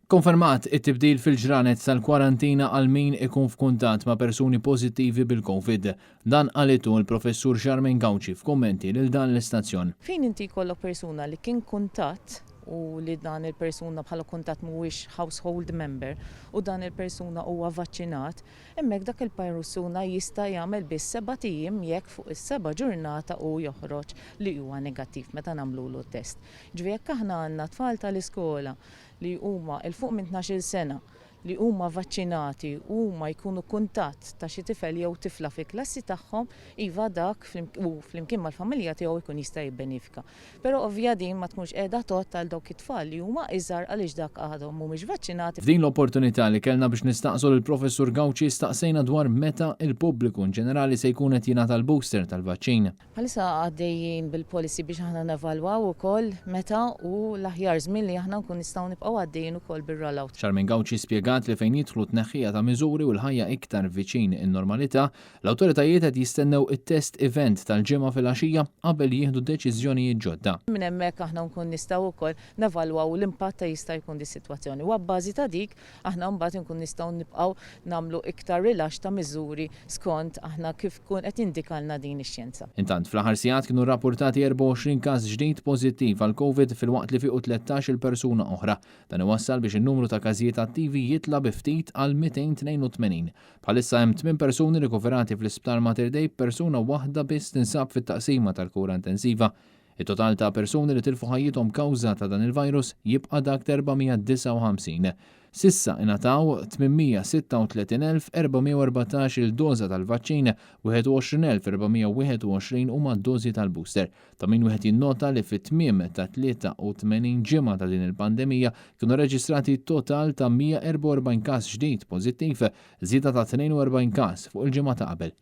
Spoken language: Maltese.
Konfermat it-tibdil fil-ġranet tal-kwarantina għal min ikun f'kuntatt ma' persuni pożittivi bil-COVID. Dan qalitu l-professur Charmaine Gauci f'kummenti lil dan l-istazzjon. Fejn inti jkollok persuna li kien kuntatt u li dan il-persuna bħala kuntatt mhuwiex household member u dan il-persuna huwa vaċċinat, hemmhekk dak il-persuna jista' jagħmel biss 7 ijiem jekk fuq is-7 ġurnata u joħroġ li huwa negattiv meta nagħmlulu test. Ġifieri jekk aħna għandna tfal tal-iskola li huma il fuq minn 12 sena li huma vaċċinati huma jkunu kuntatt ta' xi tifel jew tifla fi klassi tagħhom, iva dak flimkien mal-familja tiegħu jkun jista' jibbenefika. Però ovvja din ma tkunx qiegħda tot għal dawk it-tfal li huma iżgħar għaliex dak għadhom mhumiex vaċċinati. F'din l-opportunità li kellna biex nistaqsu lill-professur Gauci staqsejna dwar meta il-pubbliku in ġenerali se jkun qed jingħata l-booster tal-vaċċin. Bħalissa għaddejjin bil-policy biex aħna nevalwaw ukoll meta u l-aħjar żmien li aħna nkun nistgħu nibqgħu għaddejjin ukoll bir-rollout. Charmaine Gauci spjegat li fejn jidħlu tneħħija ta' miżuri u l-ħajja iktar viċin in-normalità, l-awtoritajiet qed jistennew it-test event tal-ġimgħa fil-għaxija qabel jieħdu deċiżjonijiet ġodda. Minn hemmhekk aħna nkun nistgħu wkoll nevalwaw l-impatt ta' jista' jkun dis-sitwazzjoni. U abbażi ta' dik aħna mbagħad nkun nistgħu nibqgħu nagħmlu iktar rilax ta' miżuri skont aħna kif tkun qed indikalna din ix-xjenza. Intant fl-aħħar sigħat kienu rrappurtati 24 każ ġdid pożittiv għal COVID fil-waqt li fiequ 13 persuna oħra. Dan iwassal biex in-numru ta' każijiet attivi jitla' bi ftit għal 282. Bħalissa hemm 8 persuni rikuverati fl-isptar Mater Dei, persuna waħda biss tinsab fit-taqsima tal-kura intensiva. Il-total ta' persuni li tilfu ħajjithom kawża ta' dan il-virus jibqa' dak 459. Sissa ingħataw 836,414 il-doża tal-vaċċin, 21,421 huma d-dożi tal-booster. Ta' min wieħed jinnota li fit-tmiem ta' 83 ġimgħa ta' din il-pandemija kienu reġistrati total ta' 144 każ ġdid pożittiv, żieda ta' 42 każ fuq il-ġimgħa ta' qabel.